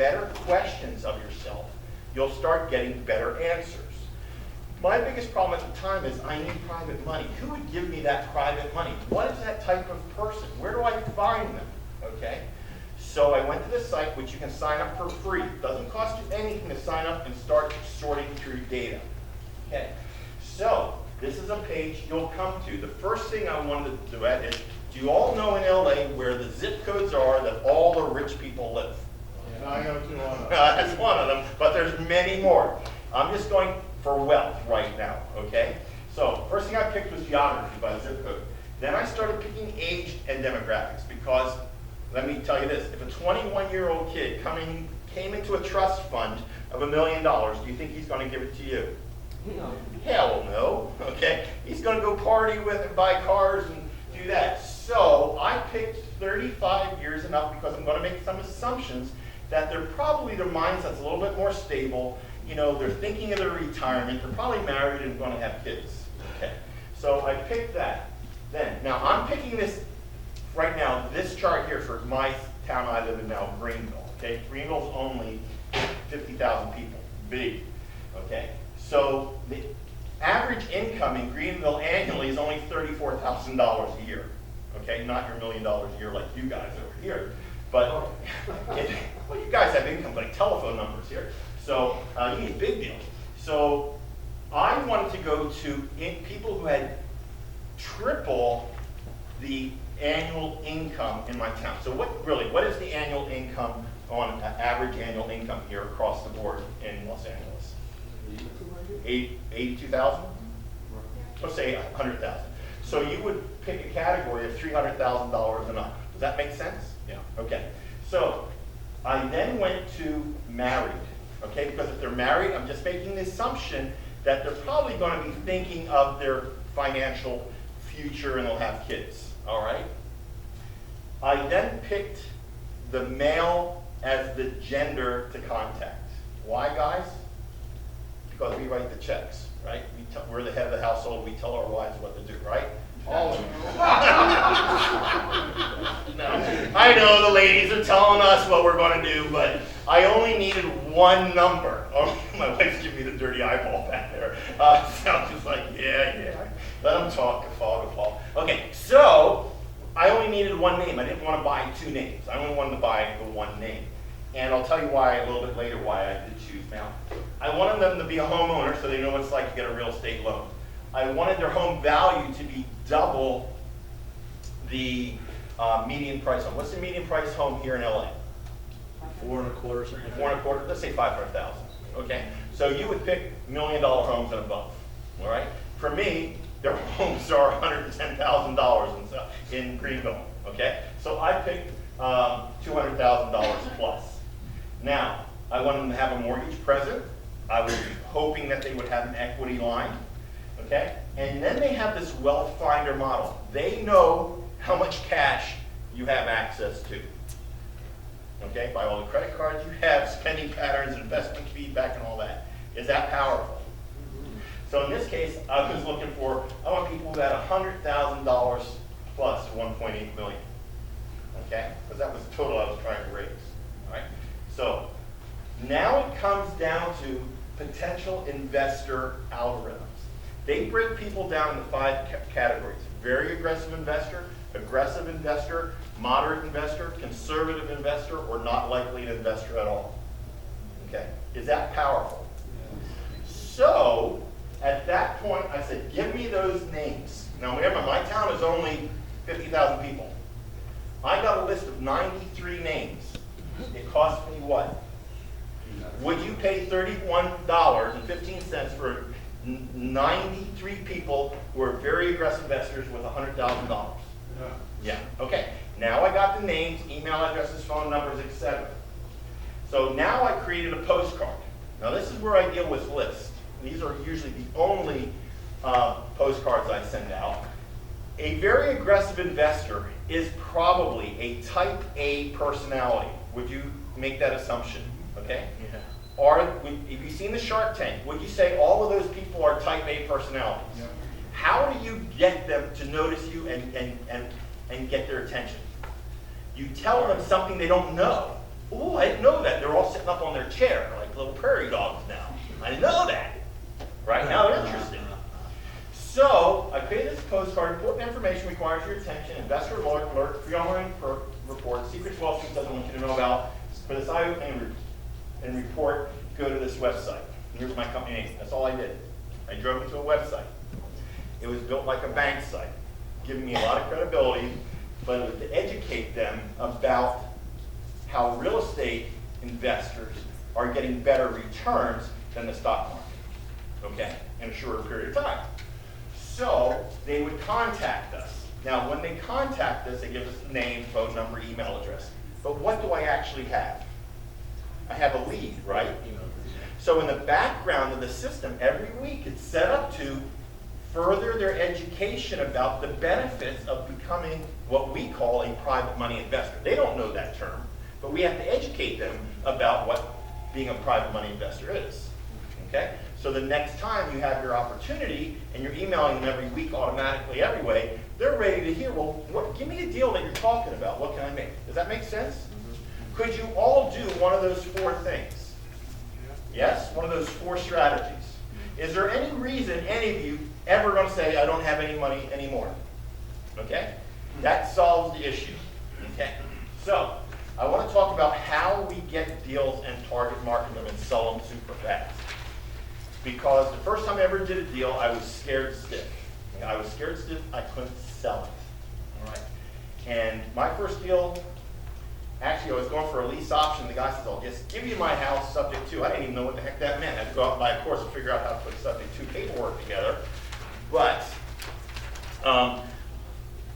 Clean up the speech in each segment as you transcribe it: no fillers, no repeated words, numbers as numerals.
better questions of yourself, you'll start getting better answers. My biggest problem at the time is I need private money. Who would give me that private money? What is that type of person? Where do I find them? Okay? So I went to this site, which you can sign up for free. It doesn't cost you anything to sign up and start sorting through data. Okay? So this is a page you'll come to. The first thing I wanted to do is, do you all know in LA where the zip codes are that all the rich people live? Yeah, I know two on That's one of them, but there's many more. I'm just going for wealth right now, okay? So first thing I picked was geography by zip code. Then I started picking age and demographics because, let me tell you this, if a 21-year-old kid came into a trust fund of $1 million, do you think he's going to give it to you? No. Hell no, okay? He's going to go party with and buy cars and do that. So I picked 35 years and up because I'm going to make some assumptions that they're probably, their mindset's a little bit more stable. You know, they're thinking of their retirement. They're probably married and going to have kids. Okay, so I picked that. Then, now I'm picking this right now, this chart here for my town I live in now, Greenville. Okay, Greenville's only 50,000 people, big. Okay, so the average income in Greenville annually is only $34,000 a year. Okay, not your $1 million a year like you guys over here, but well, you guys have income like telephone numbers here. So you need a big deal. So I wanted to go to people who had triple the annual income in my town. So what is the annual income on average annual income here across the board in Los Angeles? 82,000? Let's say 100,000. So you would pick a category of $300,000 and up. Does that make sense? Yeah. Okay. So I then went to married. Okay, because if they're married, I'm just making the assumption that they're probably going to be thinking of their financial future and they'll have kids. All right. I then picked the male as the gender to contact. Why, guys? Because we write the checks, right? We're the head of the household. We tell our wives what to do, right? All of them. No, I know the ladies are telling us what we're going to do, but I only needed one number. Oh, my wife's giving me the dirty eyeball back there. Sounds just like, yeah. Let them talk, guffaw. Okay, so I only needed one name. I didn't want to buy two names. I only wanted to buy the one name. And I'll tell you why a little bit later why I did choose now. I wanted them to be a homeowner so they know what it's like to get a real estate loan. I wanted their home value to be double the median price home. What's the median price home here in LA? 4.25 something. 4.25, let's say 500,000. Okay, so you would pick $1 million homes and above. All right, for me, their homes are $110,000 in Greenville. Okay, so I picked $200,000 plus. Now, I wanted them to have a mortgage present. I was hoping that they would have an equity line. Okay, and then they have this wealth finder model. They know how much cash you have access to. Okay, by all the credit cards you have, spending patterns, investment feedback, and all that. Is that powerful? So in this case, I was looking for, I want people who had $100,000 plus 1.8 million. Okay, because that was the total I was trying to raise. All right, so now it comes down to potential investor algorithms. They break people down into 5 categories: very aggressive investor, moderate investor, conservative investor, or not likely an investor at all. Okay, is that powerful? So at that point, I said, give me those names. Now remember, my town is only 50,000 people. I got a list of 93 names. It cost me what? Would you pay $31.15 for 93 people who are very aggressive investors with $100,000? Yeah, okay. Now I got the names, email addresses, phone numbers, etc. So now I created a postcard. Now this is where I deal with lists. These are usually the only postcards I send out. A very aggressive investor is probably a type A personality. Would you make that assumption? Okay? Yeah. Or if you've seen the Shark Tank, would you say all of those people are type A personalities? Yeah. How do you get them to notice you and get their attention? You tell them something they don't know. Oh, I didn't know that. They're all sitting up on their chair like little prairie dogs now. I didn't know that. Right now they're interested. So I created this postcard. Important information requires your attention. Investor alert, free online report, secrets Wall Street doesn't want you to know about. For this eye-opening and report, go to this website. Here's my company name. That's all I did. I drove them to a website. It was built like a bank site, giving me a lot of credibility, but it was to educate them about how real estate investors are getting better returns than the stock market, okay, in a shorter period of time. So they would contact us. Now, when they contact us, they give us a name, phone number, email address. But what do I actually have? I have a lead, right? So in the background of the system, every week it's set up to further their education about the benefits of becoming what we call a private money investor. They don't know that term, but we have to educate them about what being a private money investor is. Okay? So the next time you have your opportunity and you're emailing them every week automatically anyway, they're ready to hear, well, give me a deal that you're talking about. What can I make? Does that make sense? Mm-hmm. Could you all do one of those 4 things? Yes? One of those 4 strategies. Is there any reason any of you ever going to say, I don't have any money anymore? Okay? That solves the issue. Okay? So, I want to talk about how we get deals and target market them and sell them super fast. Because the first time I ever did a deal, I was scared stiff. I was scared stiff, I couldn't sell it. All right. And my first deal, actually I was going for a lease option. The guy says, I'll just give you my house subject to. I didn't even know what the heck that meant. I had to go out and buy a course and figure out how to put subject to paperwork together. But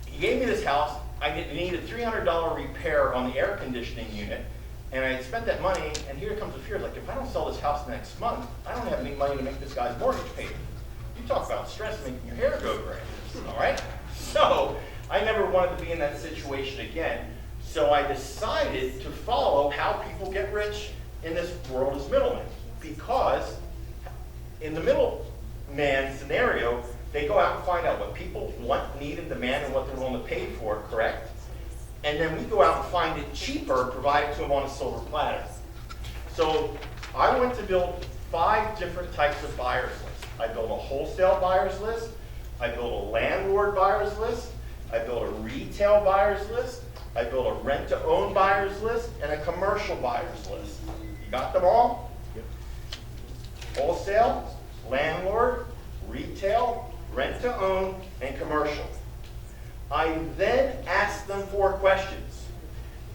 he gave me this house. I needed a $300 repair on the air conditioning unit. And I spent that money, and here comes the fear, like, if I don't sell this house next month, I don't have any money to make this guy's mortgage payment. You talk about stress making your hair go gray, all right? So, I never wanted to be in that situation again. So I decided to follow how people get rich in this world as middlemen. Because in the middleman scenario, they go out and find out what people want, need, and demand, and what they're willing to pay for, correct? And then we go out and find it cheaper and provide it to them on a silver platter. So I went to build 5 different types of buyers lists. I built a wholesale buyers list, I built a landlord buyers list, I built a retail buyers list, I built a rent-to-own buyers list, and a commercial buyers list. You got them all? Yep. Wholesale, landlord, retail, rent-to-own, and commercial. I then asked them 4 questions.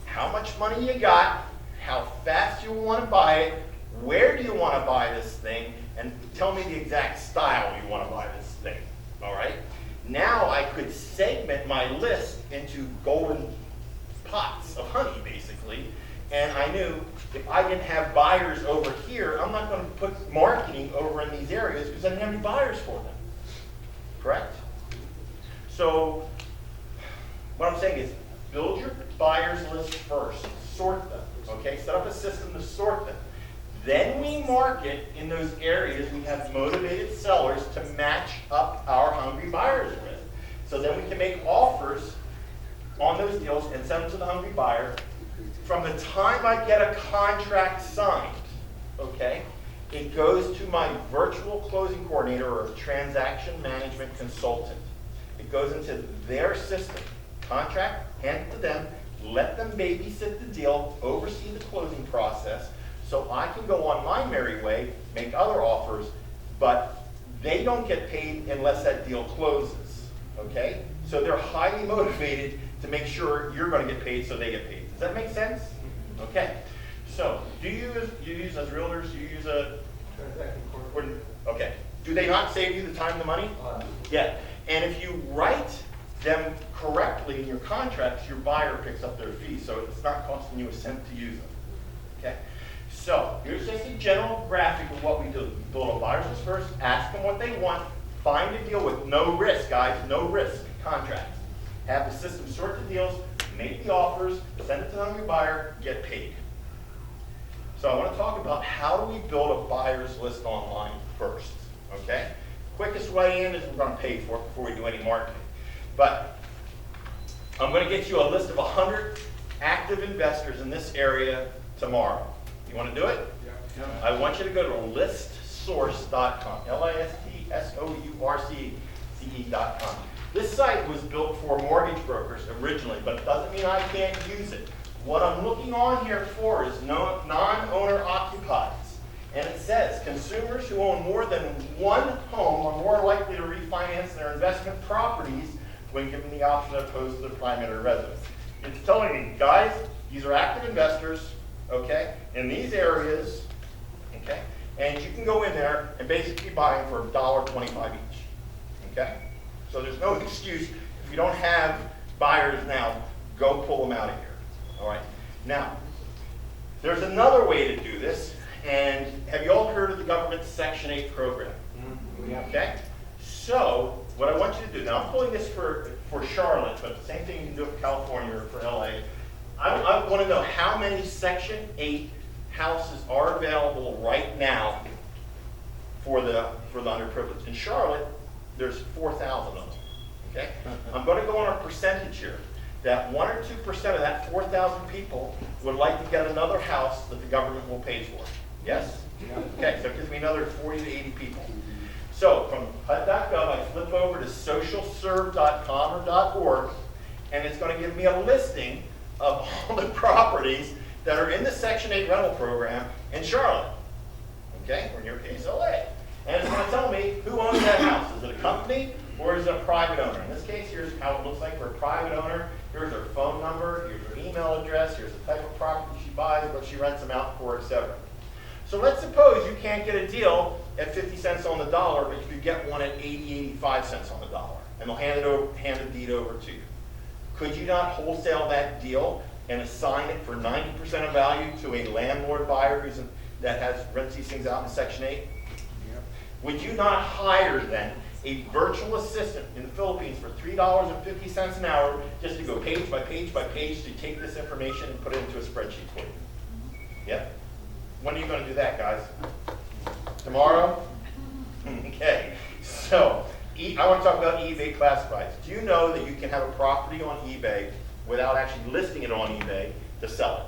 How much money you got? How fast you want to buy it? Where do you want to buy this thing? And tell me the exact style you want to buy this thing. All right? Now I could segment my list into golden pots of honey, basically. And I knew if I didn't have buyers over here, I'm not going to put marketing over in these areas because I didn't have any buyers for them. Correct? So what I'm saying is build your buyers list first. Sort them. Okay? Set up a system to sort them. Then we market in those areas we have motivated sellers to match up our hungry buyers with. So then we can make offers on those deals and send them to the hungry buyer. From the time I get a contract signed, okay, it goes to my virtual closing coordinator or a transaction management consultant. It goes into their system. Contract, hand it to them, let them babysit the deal, oversee the closing process, so I can go on my merry way, make other offers, but they don't get paid unless that deal closes, okay? So they're highly motivated to make sure you're going to get paid so they get paid. Does that make sense? Okay. So, do you use as realtors, you use a transaction coordinator? Okay. Do they not save you the time and the money? Yeah. And if you write them correctly in your contracts, your buyer picks up their fee, so it's not costing you a cent to use them. Okay. So, here's just a general graphic of what we do. Build a buyer's list first, ask them what they want, find a deal with no risk, guys, no risk contracts. Have the system sort the deals, make the offers, send it to the hungry buyer, get paid. So I want to talk about how do we build a buyer's list online first, okay? Quickest way in is we're going to pay for it before we do any marketing. But I'm going to get you a list of 100 active investors in this area tomorrow. You want to do it? Yeah. I want you to go to listsource.com, listsource.com. This site was built for mortgage brokers originally, but it doesn't mean I can't use it. What I'm looking on here for is non-owner occupieds. And it says consumers who own more than one home are more likely to refinance their investment properties when given the option opposed to their primary residence. It's telling me, guys, these are active investors, okay, in these areas, okay, and you can go in there and basically buy them for $1.25 each, okay? So there's no excuse. If you don't have buyers now, go pull them out of here, all right? Now, there's another way to do this, and have you all heard of the government's Section 8 program? Yeah. Okay? So, what I want you to do, now I'm pulling this for Charlotte, but the same thing you can do for California or for LA. I want to know how many Section 8 houses are available right now for the underprivileged. In Charlotte, there's 4,000 of them. Okay? I'm going to go on a percentage here. That 1 or 2% of that 4,000 people would like to get another house that the government will pay for. Yes? Yeah. Okay, so it gives me another 40 to 80 people. So from HUD.gov, I flip over to socialserve.com or .org, and it's going to give me a listing of all the properties that are in the Section 8 rental program in Charlotte. Okay, or in your case, LA. And it's going to tell me who owns that house. Is it a company or is it a private owner? In this case, here's how it looks like for a private owner. Here's her phone number, here's her email address, here's the type of property she buys, what she rents them out for, etc. So let's suppose you can't get a deal at 50 cents on the dollar, but you could get one at 80, 85 cents on the dollar, and they'll hand the deed over to you. Could you not wholesale that deal and assign it for 90% of value to a landlord buyer that rents these things out in Section 8? Yeah. Would you not hire then a virtual assistant in the Philippines for $3.50 an hour just to go page by page by page to take this information and put it into a spreadsheet for you? Yep. When are you going to do that, guys? Tomorrow? Okay. So, I want to talk about eBay classifieds. Do you know that you can have a property on eBay without actually listing it on eBay to sell it?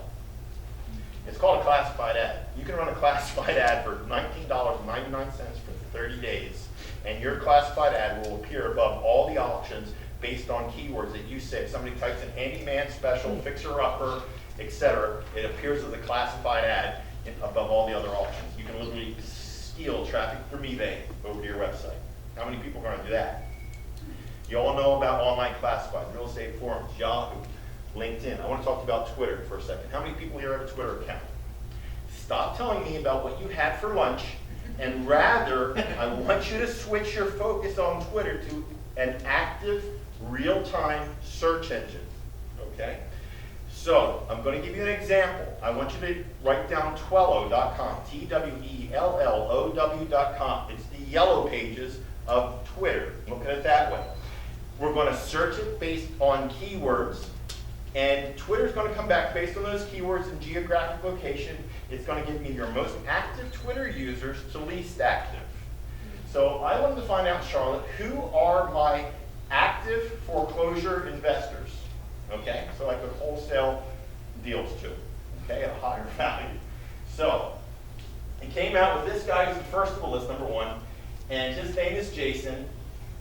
It's called a classified ad. You can run a classified ad for $19.99 for 30 days, and your classified ad will appear above all the auctions based on keywords that you say. If somebody types in handyman special, fixer-upper, etc., it appears as a classified ad above all the other auctions. You can literally steal traffic from eBay over to your website. How many people are going to do that? You all know about online classifieds, real estate forums, Yahoo, LinkedIn. I want to talk about Twitter for a second. How many people here have a Twitter account? Stop telling me about what you had for lunch, and rather, I want you to switch your focus on Twitter to an active, real-time search engine, okay? So, I'm going to give you an example. I want you to write down Twello.com, Twellow.com. It's the yellow pages of Twitter. Look at it that way. We're going to search it based on keywords, and Twitter's going to come back based on those keywords and geographic location. It's going to give me your most active Twitter users to least active. So I wanted to find out, Charlotte, who are my active foreclosure investors? Okay, so I could wholesale deals to, okay, at a higher value. So it came out with this guy who's the first of the list, number one, and his name is Jason.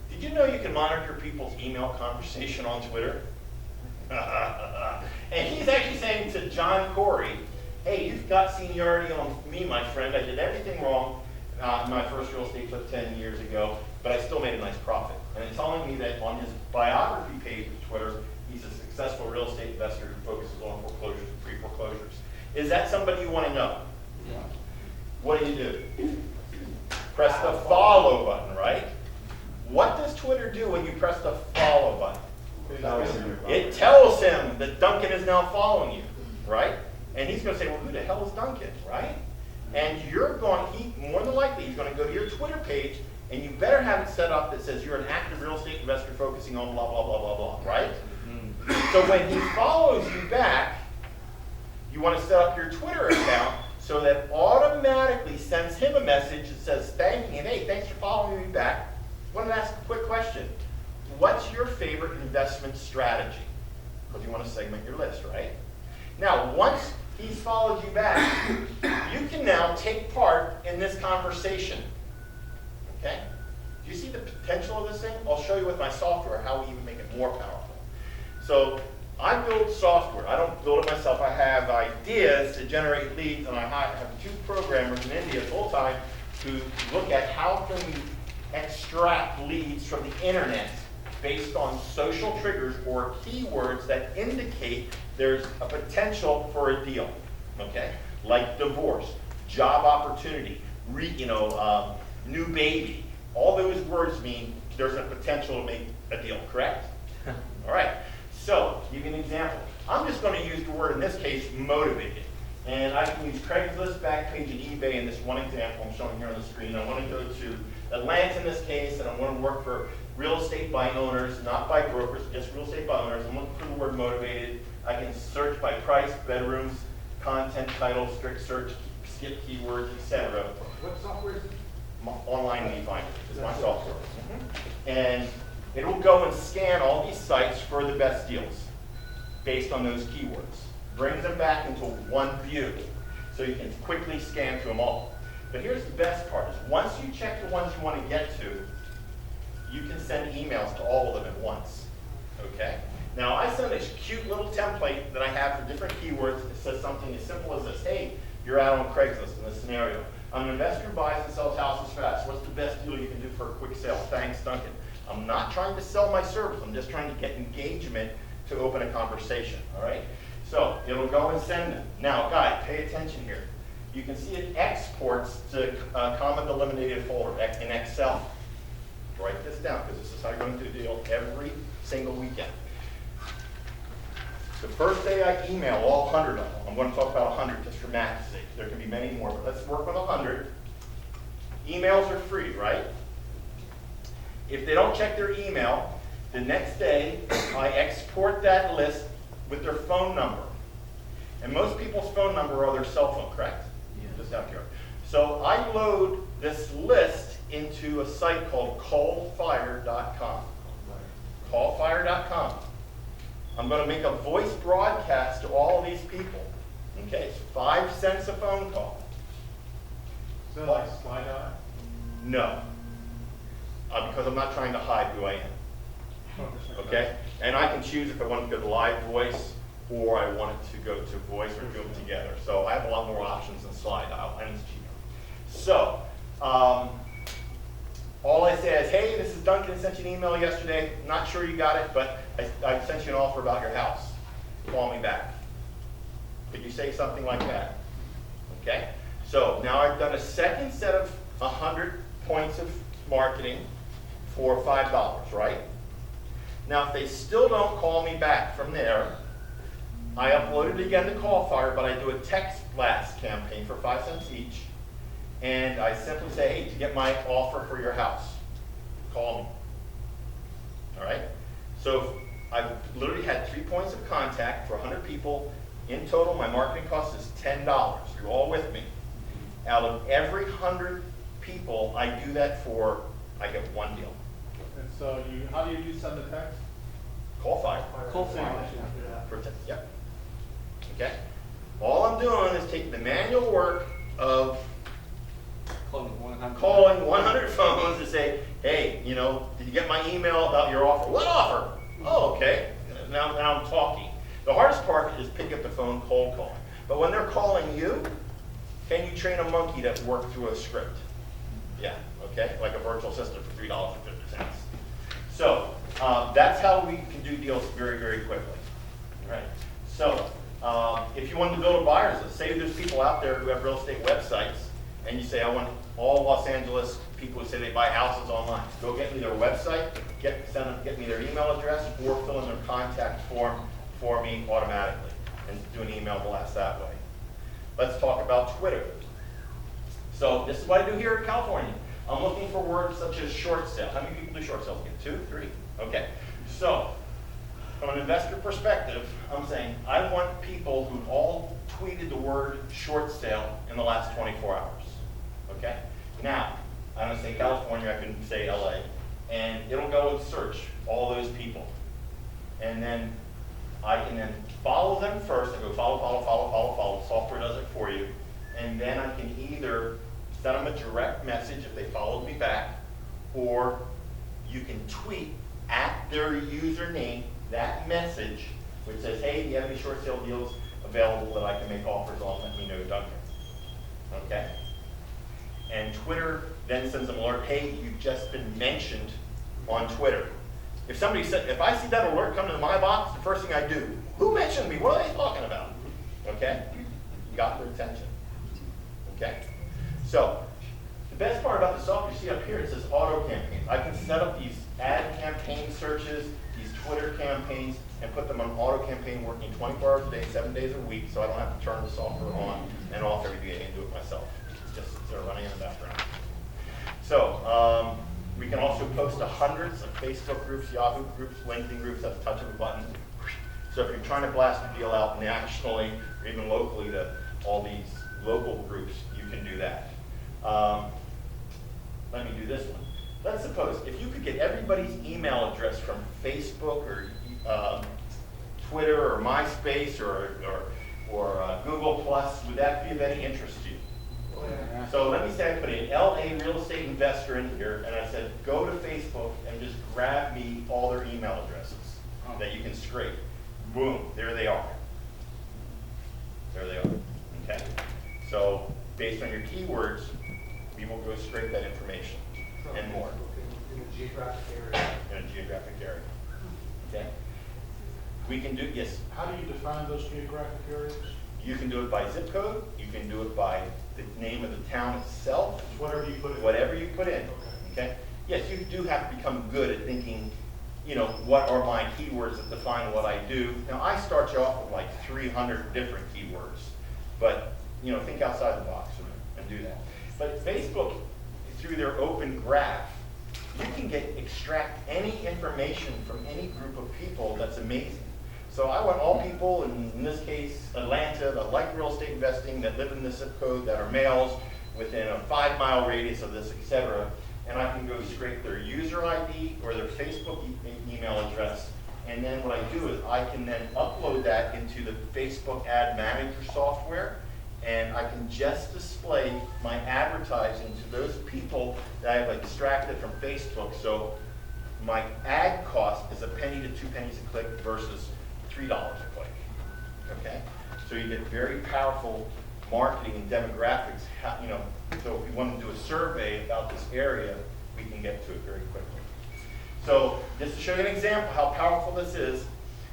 Did you know you can monitor people's email conversation on Twitter? And he's actually saying to John Corey, hey, you've got seniority on me, my friend. I did everything wrong in my first real estate flip 10 years ago, but I still made a nice profit. And it's telling me that on his biography page of Twitter, he's a successful real estate investor who focuses on foreclosures and pre-foreclosures. Is that somebody you want to know? Yeah. What do? Press the follow button, right? What does Twitter do when you press the follow button? It tells him that Duncan is now following you, right? And he's going to say, well, who the hell is Duncan, right? And more than likely, he's going to go to your Twitter page, and you better have it set up that says you're an active real estate investor focusing on blah, blah, blah, blah, blah, right? So when he follows you back, you want to set up your Twitter account so that automatically sends him a message that says, thanking him, hey, thanks for following me back. I want to ask a quick question. What's your favorite investment strategy? Because you want to segment your list, right? Now, once he's followed you back, you can now take part in this conversation. Okay? Do you see the potential of this thing? I'll show you with my software how we even make it more powerful. So I build software. I don't build it myself. I have ideas to generate leads, and I have 2 programmers in India full-time who look at how can we extract leads from the internet based on social triggers or keywords that indicate there's a potential for a deal, okay? Like divorce, job opportunity, new baby. All those words mean there's a potential to make a deal, correct? All right, so give you an example. I'm just going to use the word, in this case, motivated. And I can use Craigslist, Backpage, and eBay in this one example I'm showing here on the screen. I want to go to Atlanta in this case, and I want to work for real estate by owners, not by brokers, just real estate by owners. I'm looking for the word motivated. I can search by price, bedrooms, content, title, strict search, skip keywords, etc. What software is it? Online Lead Finder is my software. And it will go and scan all these sites for the best deals based on those keywords. Brings them back into one view so you can quickly scan through them all. But here's the best part, is once you check the ones you want to get to, you can send emails to all of them at once, okay? Now I send this cute little template that I have for different keywords that says something as simple as this. Hey, you're out on Craigslist in this scenario. I'm an investor who buys and sells houses fast. What's the best deal you can do for a quick sale? Thanks, Duncan. I'm not trying to sell my service. I'm just trying to get engagement to open a conversation, all right? So it'll go and send them. Now, guys, pay attention here. You can see it exports to comment eliminated folder in Excel. Write this down, because this is how you're going to deal every single weekend. The first day I email all 100 of them. I'm going to talk about 100 just for math's sake. There can be many more, but let's work with 100. Emails are free, right? If they don't check their email, the next day I export that list with their phone number. And most people's phone number are their cell phone, correct? Yeah. Just out here. So I load this list into a site called callfire.com. Callfire.com. I'm going to make a voice broadcast to all of these people. Okay, it's 5 cents a phone call. So like slide on? No. Because I'm not trying to hide who I am. Okay? And I can choose if I want to go to live voice or I want it to go to voice or do them together. So I have a lot more options than slide dial, and it's cheaper. So, all I say is, hey, this is Duncan, I sent you an email yesterday. Not sure you got it, but I sent you an offer about your house. Call me back. Could you say something like that? Okay? So now I've done a second set of 100 points of marketing for $5, right? Now if they still don't call me back from there, I upload it again to Callfire, but I do a text blast campaign for 5 cents each. And I simply say, hey, to get my offer for your house, call me. All right? So I've literally had 3 points of contact for 100 people. In total, my marketing cost is $10. You're all with me. Out of every 100 people I do that for, I get 1 deal. And so how do you send the text? Callfire. Callfire. Yep. Okay? All I'm doing is taking the manual work of calling 100 phones to say, hey, you know, did you get my email about your offer? What offer? Oh, okay. Now I'm talking. The hardest part is picking up the phone, cold calling. But when they're calling you, can you train a monkey to work through a script? Yeah, okay, like a virtual assistant for $3.50. So that's how we can do deals very, very quickly. Right. So if you want to build a buyer's list, say there's people out there who have real estate websites, and you say, I want all Los Angeles people who say they buy houses online. Go get me their website, get me their email address, or fill in their contact form for me automatically, and do an email blast that way. Let's talk about Twitter. So this is what I do here in California. I'm looking for words such as short sale. How many people do short sales again? 2, 3? Okay. So from an investor perspective, I'm saying I want people who all tweeted the word short sale in the last 24 hours. Okay? Now, I don't say California, I can say LA. And it'll go and search all those people. And then I can then follow them first. I go follow, follow, follow, follow, follow. The software does it for you. And then I can either send them a direct message if they followed me back, or you can tweet at their username that message, which says, hey, do you have any short sale deals available that I can make offers on? Let me know, Duncan. Okay? And Twitter then sends an alert, hey, you've just been mentioned on Twitter. If somebody said, if I see that alert come to my box, the first thing I do, who mentioned me? What are they talking about? Okay? You got their attention. Okay? So, the best part about the software, you see up here, it says auto campaigns. I can set up these ad campaign searches, these Twitter campaigns, and put them on auto campaign working 24 hours a day, 7 days a week, so I don't have to turn the software on and off every day and do it myself. It's just sort of running in the background. So, we can also post to hundreds of Facebook groups, Yahoo groups, LinkedIn groups at the touch of a button. So if you're trying to blast a deal out nationally or even locally to all these local groups, you can do that. Let me do this one. Let's suppose if you could get everybody's email address from Facebook or Twitter or MySpace or Google Plus, would that be of any interest to you? So let me say I put an LA real estate investor in here, and I said, go to Facebook and just grab me all their email addresses that you can scrape. Boom, there they are. There they are, okay? So based on your keywords, we will go scrape that information and more. In a geographic area. In a geographic area, okay? We can do, yes, How do you define those geographic areas? you can do it by zip code, you can do it by the name of the town itself, Whatever you put in. whatever you put in, okay? Yes, you do have to become good at thinking, you know, what are my keywords that define what I do. Now, I start you off with like 300 different keywords, but, you know, think outside the box and do that. But Facebook, through their open graph, you can extract any information from any group of people that's amazing. So I want all people, in this case, Atlanta, that like real estate investing, that live in this zip code, that are males, within a 5-mile radius of this, etc. And I can go scrape their user ID or their Facebook email address. And then what I do is I can then upload that into the Facebook Ad Manager software. And I can just display my advertising to those people that I've extracted from Facebook. So my ad cost is a penny to 2 pennies a click versus $3 a click, okay? So you get very powerful marketing and demographics, you know, so if we want to do a survey about this area, we can get to it very quickly. So just to show you an example how powerful this is,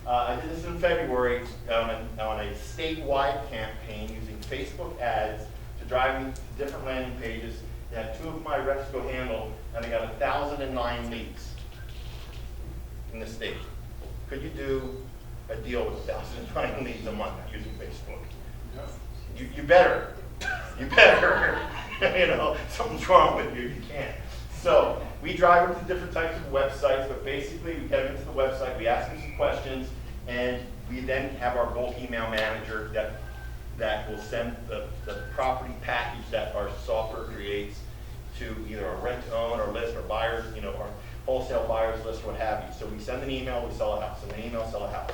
I did this in February on a statewide campaign using Facebook ads to drive me to different landing pages. I had 2 of my reps go handle, and I got 1,009 leads in the state. Could you do a deal with 1,009 leads a month using Facebook? You better. You better. You know, something's wrong with you. You can't. So we drive them to different types of websites, but basically we get them into the website, we ask them some questions, and we then have our bulk email manager that will send the property package that our software creates to either a rent-to-own or list or buyers, you know, or wholesale buyers list, what have you. So we send an email, we sell a house. Send an email, sell a house.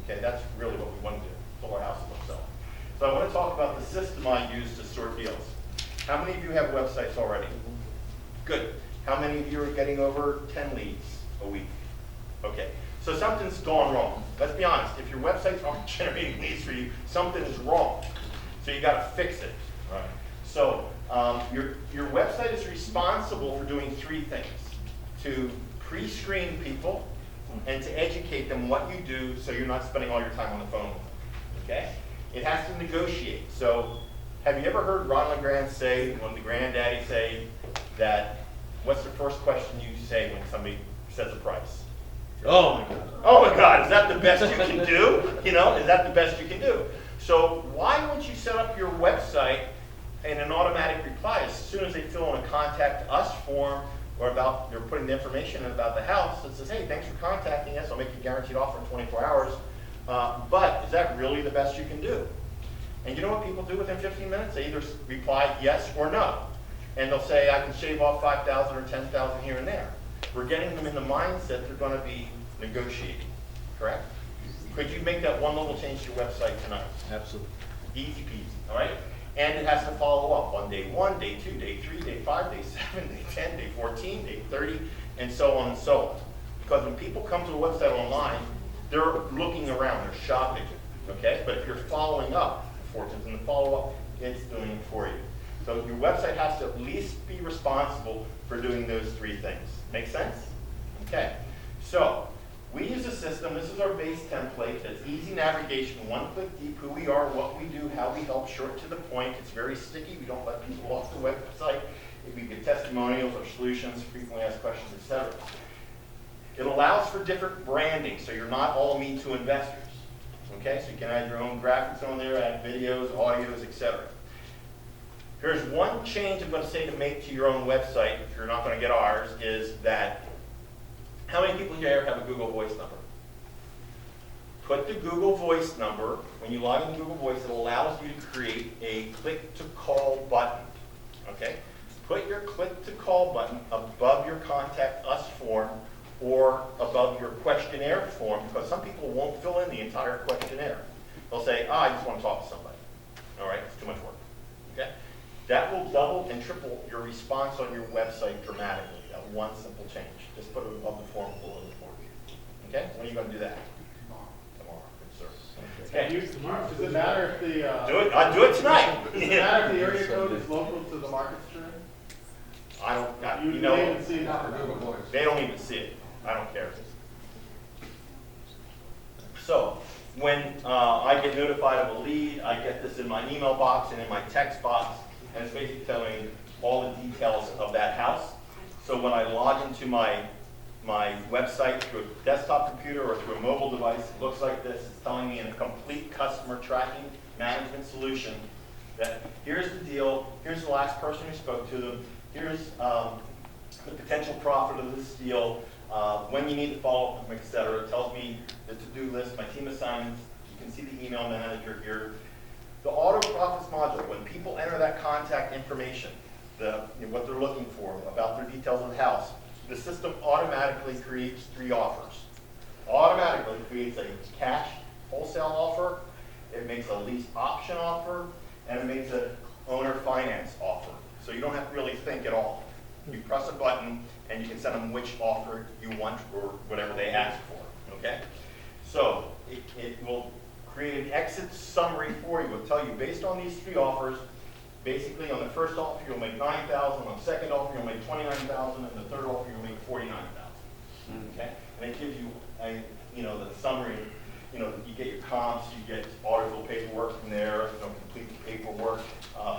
Okay, that's really what we want to do. Pull our houses themselves. So I want to talk about the system I use to sort deals. How many of you have websites already? Good. How many of you are getting over 10 leads a week? Okay. So something's gone wrong. Let's be honest. If your websites aren't generating leads for you, something is wrong. So you got to fix it. Right. So your website is responsible for doing 3 things: to pre-screen people and to educate them what you do, so you're not spending all your time on the phone. Okay. It has to negotiate. So have you ever heard Ron LeGrand say, when the granddaddy say that, what's the first question you say when somebody says a price? Oh my God. Oh my God, is that the best you can do? You know, is that the best you can do? So why wouldn't you set up your website and an automatic reply as soon as they fill in a contact us form or about, they're putting the information in about the house that says, hey, thanks for contacting us, I'll make you a guaranteed offer in 24 hours. But is that really the best you can do? And you know what people do within 15 minutes? They either reply yes or no. And they'll say, I can shave off 5,000 or 10,000 here and there. We're getting them in the mindset they're going to be negotiating, correct? Could you make that one little change to your website tonight? Absolutely. Easy peasy, all right? And it has to follow up on day 1, day 2, day 3, day 5, day 7, day 10, day 14, day 30, and so on and so on. Because when people come to a website online, they're looking around, they're shopping, okay? But if you're following up, fortunes in the follow-up, it's doing it for you. So your website has to at least be responsible for doing those 3 things. Make sense? Okay. So we use a system, this is our base template, it's easy navigation, 1 click deep, who we are, what we do, how we help, short to the point. It's very sticky, we don't let people off the website. We get testimonials or solutions, frequently asked questions, etc. It allows for different branding, so you're not all me to investors. Okay, so you can add your own graphics on there, add videos, audios, etc. Here's one change I'm going to say to make to your own website, if you're not going to get ours, is that how many people here have a Google Voice number? Put the Google Voice number, when you log into Google Voice, it allows you to create a click to call button. Okay? Put your click to call button above your contact us form or above your questionnaire form, because some people won't fill in the entire questionnaire. They'll say, I just want to talk to somebody. All right, it's too much work. Okay? That will double and triple your response on your website dramatically. That one simple change. Just put it above the form, below the form. Okay? When are you going to do that? Tomorrow. Good sir. Okay. Does it matter if the, Do it. I'll do it tonight. does it matter if the area code is local to the markets you're in? I don't. You You know, even see Not for that. Google Voice. they don't even see it. I don't care. So, when I get notified of a lead, I get this in my email box and in my text box, and it's basically telling me all the details of that house. So when I log into my website through a desktop computer or through a mobile device, it looks like this. It's telling me in a complete customer tracking management solution that here's the deal, here's the last person who spoke to them, here's the potential profit of this deal, when you need to follow up, et cetera. It tells me the to-do list, my team assignments. You can see the email manager here. The auto profits module, when people enter that contact information, what they're looking for, about their details of the house, the system automatically creates 3 offers. Automatically creates a cash wholesale offer, it makes a lease option offer, and it makes an owner finance offer. So you don't have to really think at all. You press a button and you can send them which offer you want or whatever they ask for, okay? So it will create an exit summary for you. It will tell you based on these 3 offers, basically on the first offer you'll make $9,000, on the second offer you'll make $29,000, and the third offer you'll make $49,000, okay? And it gives you the summary. You get your comps, you get auditable paperwork from there, complete paperwork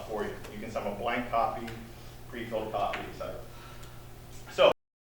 for you. You can send them a blank copy, pre-filled copy, etc.